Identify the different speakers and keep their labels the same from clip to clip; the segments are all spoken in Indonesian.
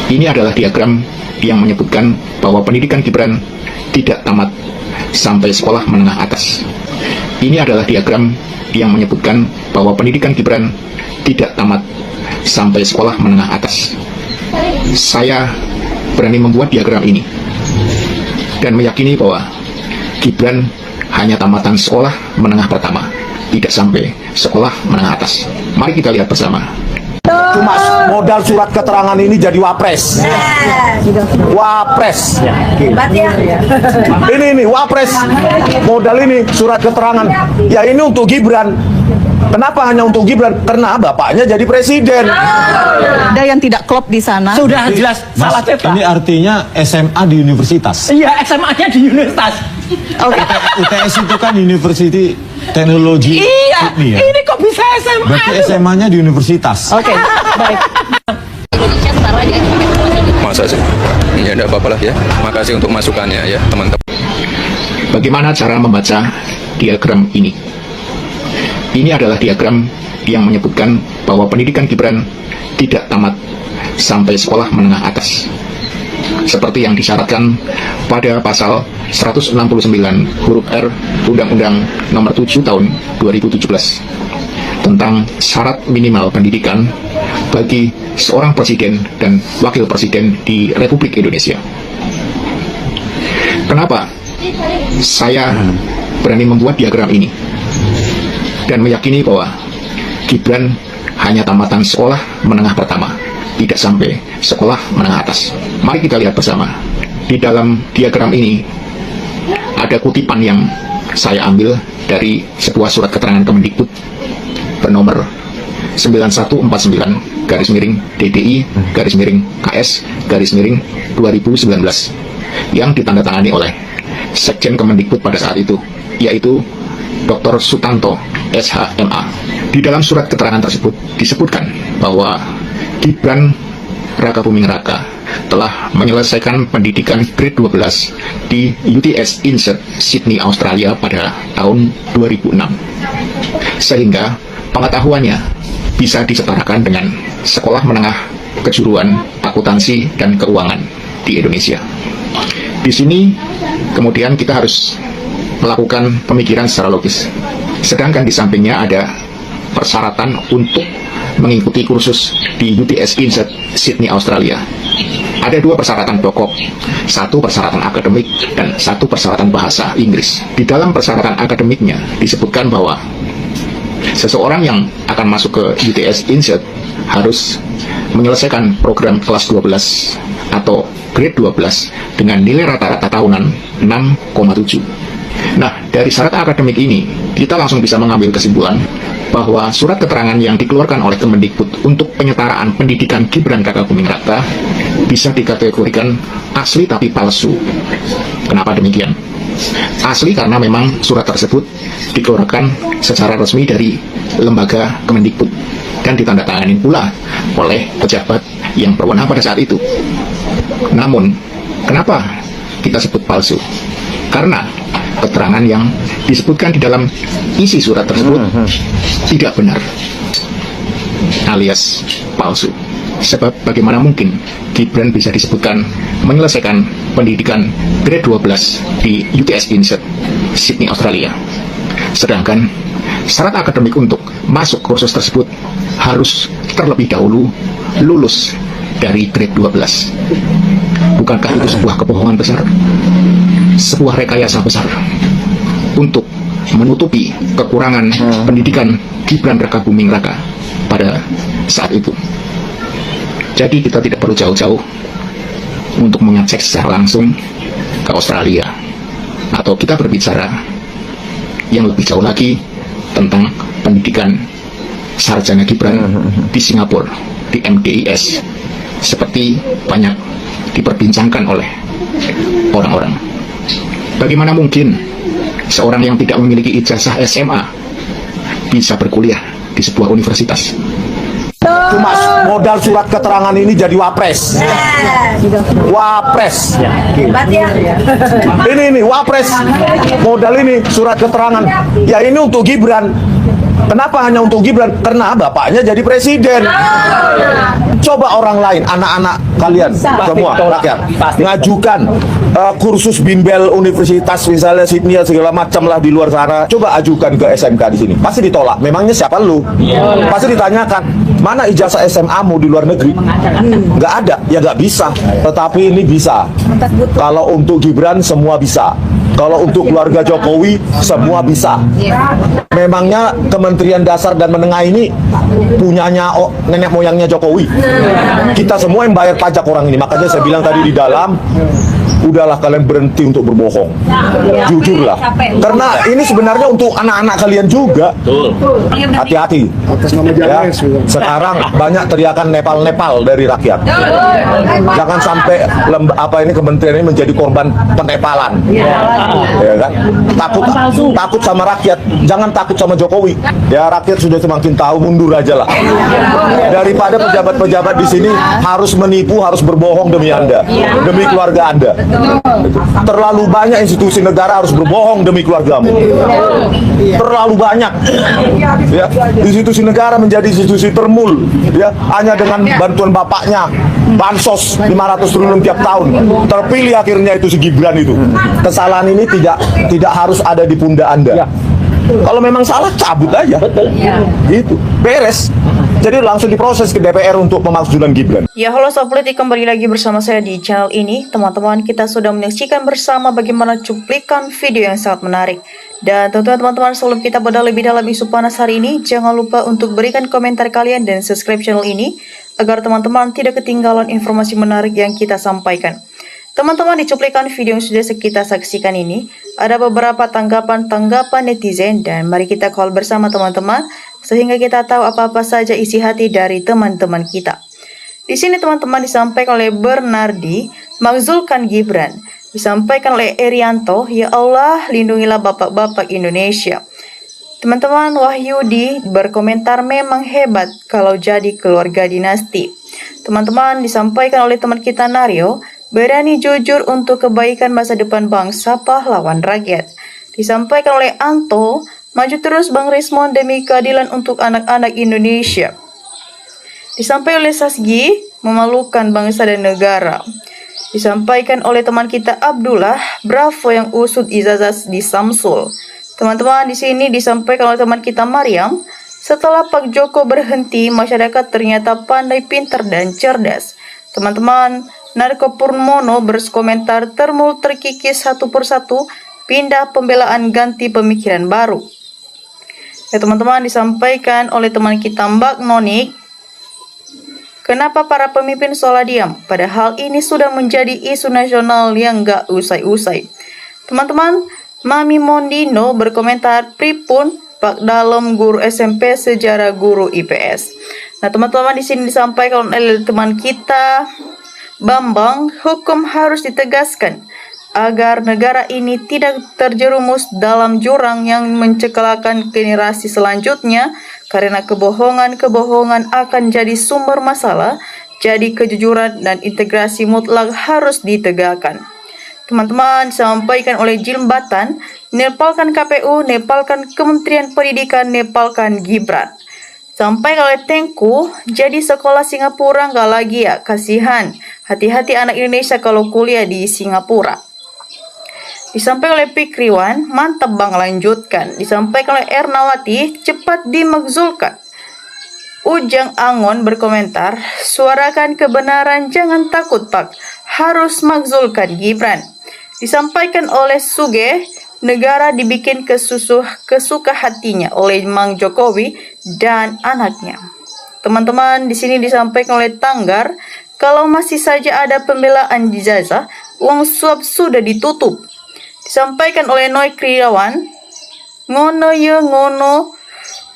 Speaker 1: Ini adalah diagram yang menyebutkan bahwa pendidikan Gibran tidak tamat sampai sekolah menengah atas. Ini adalah diagram yang menyebutkan bahwa pendidikan Gibran tidak tamat sampai sekolah menengah atas. Saya berani membuat diagram ini dan meyakini bahwa Gibran hanya tamatan sekolah menengah pertama, tidak sampai sekolah menengah atas. Mari kita lihat bersama.
Speaker 2: Cuma modal surat keterangan ini jadi wapres. Wapres. Ini wapres. Modal ini surat keterangan. Ya ini untuk Gibran. Kenapa hanya untuk Gibran? Karena bapaknya jadi presiden.
Speaker 3: Ada yang tidak klop di sana.
Speaker 4: Sudah jelas salah cetak.
Speaker 5: Ini artinya SMA di universitas.
Speaker 4: Iya, SMA-nya di universitas.
Speaker 3: Oke.
Speaker 5: UTS itu kan University Teknologi.
Speaker 4: Iya,
Speaker 5: Sydney, ya?
Speaker 4: ini kok bisa SMA?
Speaker 5: Berarti SMA-nya di universitas.
Speaker 3: Oke, baik.
Speaker 6: Masa sih? Ya enggak apa-apa lah ya. Makasih untuk masukannya ya teman-teman.
Speaker 1: Bagaimana cara membaca diagram ini? Ini adalah diagram yang menyebutkan bahwa pendidikan Gibran tidak tamat sampai sekolah menengah atas, seperti yang disyaratkan pada pasal 169 huruf R Undang-Undang Nomor 7 Tahun 2017 tentang syarat minimal pendidikan bagi seorang presiden dan wakil presiden di Republik Indonesia. Kenapa saya berani membuat diagram ini dan meyakini bahwa Gibran hanya tamatan sekolah menengah pertama, tidak sampai sekolah menengah atas? Mari kita lihat bersama. Di dalam diagram ini ada kutipan yang saya ambil dari sebuah surat keterangan Kemendikbud bernomor 9149 DDI/KS/2019 yang ditandatangani oleh Sekjen Kemendikbud pada saat itu, yaitu Dr. Sutanto, SHMA. Di dalam surat keterangan tersebut disebutkan bahwa Gibran Rakabuming Raka telah menyelesaikan pendidikan grade 12 di UTS Insert, Sydney, Australia pada tahun 2006. Sehingga pengetahuannya bisa disetarakan dengan sekolah menengah kejuruan akuntansi dan keuangan di Indonesia. Di sini kemudian kita harus melakukan pemikiran secara logis. Sedangkan di sampingnya ada persyaratan untuk mengikuti kursus di UTS Insert, Sydney, Australia. Ada dua persyaratan pokok, satu persyaratan akademik dan satu persyaratan bahasa Inggris. Di dalam persyaratan akademiknya disebutkan bahwa seseorang yang akan masuk ke UTS Insert harus menyelesaikan program kelas 12 atau grade 12 dengan nilai rata-rata tahunan 6,7. Nah, dari syarat akademik ini, kita langsung bisa mengambil kesimpulan bahwa surat keterangan yang dikeluarkan oleh Kemendikbud untuk penyetaraan pendidikan Gibran Rakabuming Raka bisa dikategorikan asli tapi palsu. Kenapa demikian? Asli karena memang surat tersebut dikeluarkan secara resmi dari lembaga Kemendikbud dan ditandatangani pula oleh pejabat yang berwenang pada saat itu. Namun, kenapa kita sebut palsu? Karena keterangan yang disebutkan di dalam isi surat tersebut tidak benar, alias palsu. Sebab bagaimana mungkin Gibran bisa disebutkan menyelesaikan pendidikan grade 12 di UTS Insert, Sydney, Australia, sedangkan syarat akademik untuk masuk kursus tersebut harus terlebih dahulu lulus dari grade 12. Bukankah itu sebuah kebohongan besar? Sebuah rekayasa besar untuk menutupi kekurangan pendidikan Gibran Rakabuming Raka pada saat itu. Jadi kita tidak perlu jauh-jauh untuk mengecek secara langsung ke Australia, atau kita berbicara yang lebih jauh lagi tentang pendidikan sarjana Gibran di Singapura, di MDIS, seperti banyak diperbincangkan oleh orang-orang. Bagaimana mungkin seorang yang tidak memiliki ijazah SMA bisa berkuliah di sebuah universitas?
Speaker 2: Cuma modal surat keterangan ini jadi wapres. Wapres. Ini wapres. Modal ini surat keterangan. Ya ini untuk Gibran. Kenapa hanya untuk Gibran? Karena bapaknya jadi presiden. Coba orang lain, anak-anak kalian semua rakyat ngajukan kursus bimbel universitas misalnya Sydney segala macam lah di luar sana. Coba ajukan ke SMK di sini, pasti ditolak. Memangnya siapa lu? Pasti ditanyakan, mana ijazah SMA-mu di luar negeri? Nggak ada, ya nggak bisa. Tetapi ini bisa. Kalau untuk Gibran semua bisa. Kalau untuk keluarga Jokowi semua bisa. Memangnya Kementerian Dasar dan Menengah ini punyanya nenek moyangnya Jokowi. Kita semua yang bayar pajak orang ini. Makanya saya bilang tadi di dalam, udahlah kalian berhenti untuk berbohong. Jujurlah. Karena ini sebenarnya untuk anak-anak kalian juga. Hati-hati. Ya, sekarang banyak teriakan Nepal-Nepal dari rakyat. Jangan sampai kementerian ini menjadi korban penepalan. Ya kan? Takut sama rakyat. Jangan takut sama Jokowi. Ya, rakyat sudah semakin tahu, mundur aja lah. Daripada pejabat-pejabat di sini harus menipu, harus berbohong demi Anda, demi keluarga Anda. Terlalu banyak institusi negara harus berbohong demi keluargamu. Terlalu banyak. Ya, institusi negara menjadi institusi termul. Ya, hanya dengan bantuan bapaknya, bansos 500 triliun tiap tahun. Terpilih akhirnya itu si Gibran itu. Kesalahan ini tidak harus ada di pundak Anda. Kalau memang salah, cabut aja. Gitu. Beres. Jadi langsung diproses ke DPR untuk pemakzulan Gibran.
Speaker 7: Ya, halo Sobat Politik, kembali lagi bersama saya di channel ini. Teman-teman, kita sudah menyaksikan bersama bagaimana cuplikan video yang sangat menarik. Dan tentunya teman-teman, sebelum kita bedah lebih dalam isu panas hari ini, jangan lupa untuk berikan komentar kalian dan subscribe channel ini, agar teman-teman tidak ketinggalan informasi menarik yang kita sampaikan. Teman-teman, di cuplikan video yang sudah kita saksikan ini, ada beberapa tanggapan-tanggapan netizen, dan mari kita call bersama teman-teman, sehingga kita tahu apa-apa saja isi hati dari teman-teman kita. Di sini teman-teman disampaikan oleh Bernardi, makzulkan Gibran. Disampaikan oleh Erianto, ya Allah, lindungilah bapak-bapak Indonesia. Teman-teman, Wahyudi berkomentar memang hebat kalau jadi keluarga dinasti. Teman-teman, disampaikan oleh teman kita Nario, berani jujur untuk kebaikan masa depan bangsa, pahlawan rakyat. Disampaikan oleh Anto, maju terus Bang Rismon demi keadilan untuk anak-anak Indonesia. Disampaikan oleh Sasgi, memalukan bangsa dan negara. Disampaikan oleh teman kita Abdullah, bravo yang usut ijazah di Samsul. Teman-teman, di sini disampaikan oleh teman kita Mariam, setelah Pak Joko berhenti, masyarakat ternyata pandai, pintar, dan cerdas. Teman-teman, Narko Purnomo berkomentar termul terkikis satu persatu, pindah pembelaan ganti pemikiran baru. Ya teman-teman, disampaikan oleh teman kita Mbak Nonik, kenapa para pemimpin seolah diam, padahal ini sudah menjadi isu nasional yang gak usai-usai. Teman-teman, Mami Mondino berkomentar, pripun Pak Dalem guru SMP sejarah guru IPS. Nah teman-teman, di sini disampaikan oleh teman kita Bambang, hukum harus ditegaskan agar negara ini tidak terjerumus dalam jurang yang mencekalakan generasi selanjutnya, karena kebohongan-kebohongan akan jadi sumber masalah. Jadi kejujuran dan integrasi mutlak harus ditegakkan. Teman-teman, disampaikan oleh Jilbatan, nepalkan KPU, nepalkan Kementerian Pendidikan, nepalkan Gibran. Sampai oleh Tengku, jadi sekolah Singapura nggak lagi ya, kasihan. Hati-hati anak Indonesia kalau kuliah di Singapura. Disampaikan oleh Pikriwan, mantap Bang, lanjutkan. Disampaikan oleh Ernawati, cepat dimakzulkan. Ujang Angon berkomentar, suarakan kebenaran, jangan takut Pak, harus makzulkan Gibran. Disampaikan oleh Suge, negara dibikin kesuka hatinya oleh Mang Jokowi dan anaknya. Teman-teman, di sini disampaikan oleh Tanggar, kalau masih saja ada pembelaan ijazah, uang suap sudah ditutup. Disampaikan oleh Noy Kriawan, ngono ya ngono,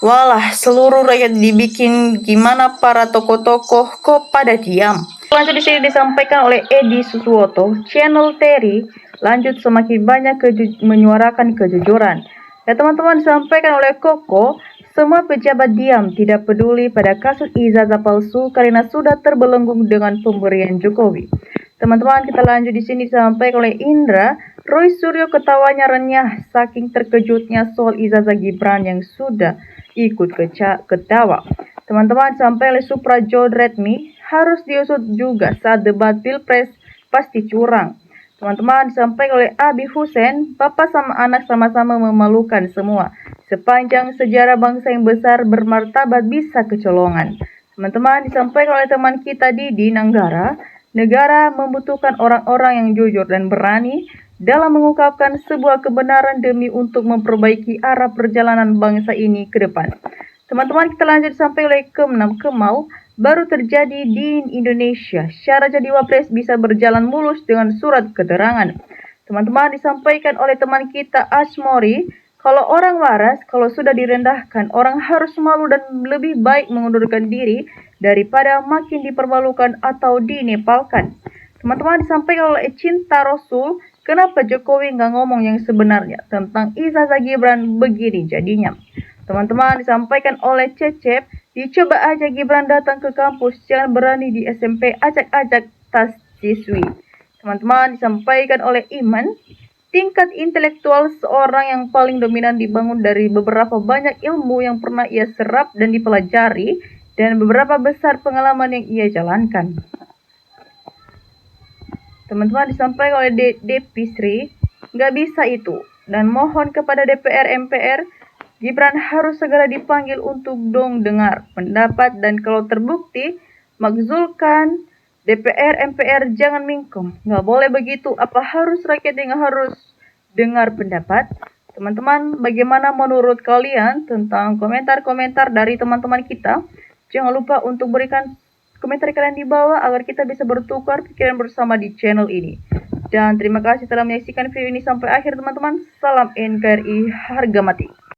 Speaker 7: walah seluruh rakyat dibikin gimana para tokoh-tokoh kok pada diam. Lanjut di sini disampaikan oleh Edi Suswoto, channel Terry, lanjut semakin banyak menyuarakan kejujuran. Ya teman-teman, disampaikan oleh Koko, semua pejabat diam tidak peduli pada kasus ijazah palsu karena sudah terbelenggu dengan pemberian Jokowi. Teman-teman, kita lanjut di sini disampaikan oleh Indra, Roy Suryo ketawanya renyah saking terkejutnya soal ijazah Gibran yang sudah ikut ketawa. Teman-teman, sampai oleh Suprajo Redmi harus diusut juga saat debat Pilpres pasti curang. Teman-teman, disampaikan oleh Abi Hussein, bapak sama anak sama-sama memalukan semua. Sepanjang sejarah bangsa yang besar bermartabat bisa kecolongan. Teman-teman, disampaikan oleh teman kita Didi Nanggara, negara membutuhkan orang-orang yang jujur dan berani dalam mengungkapkan sebuah kebenaran demi untuk memperbaiki arah perjalanan bangsa ini ke depan. Teman-teman, kita lanjut sampai oleh ke-6 Kemau, baru terjadi di Indonesia. Syarat jadi wapres bisa berjalan mulus dengan surat keterangan. Teman-teman, disampaikan oleh teman kita Asmori, kalau orang waras, kalau sudah direndahkan, orang harus malu dan lebih baik mengundurkan diri daripada makin dipermalukan atau dinepalkan. Teman-teman, disampaikan oleh Cinta Rasul, kenapa Jokowi nggak ngomong yang sebenarnya tentang ijazah Gibran begini jadinya. Teman-teman, disampaikan oleh Cecep, dicoba aja Gibran datang ke kampus, jangan berani di SMP ajak-ajak tas siswi. Teman-teman, disampaikan oleh Iman, tingkat intelektual seorang yang paling dominan dibangun dari beberapa banyak ilmu yang pernah ia serap dan dipelajari, dan beberapa besar pengalaman yang ia jalankan. Teman-teman, disampaikan oleh Depi Sri, nggak bisa itu, dan mohon kepada DPR MPR, Gibran harus segera dipanggil untuk dengar pendapat, dan kalau terbukti makzulkan DPR MPR jangan mingkem. Nggak boleh begitu, apa harus rakyat yang harus dengar pendapat? Teman-teman, bagaimana menurut kalian tentang komentar-komentar dari teman-teman kita? Jangan lupa untuk berikan komentar kalian di bawah agar kita bisa bertukar pikiran bersama di channel ini. Dan terima kasih telah menyaksikan video ini sampai akhir teman-teman. Salam NKRI harga mati.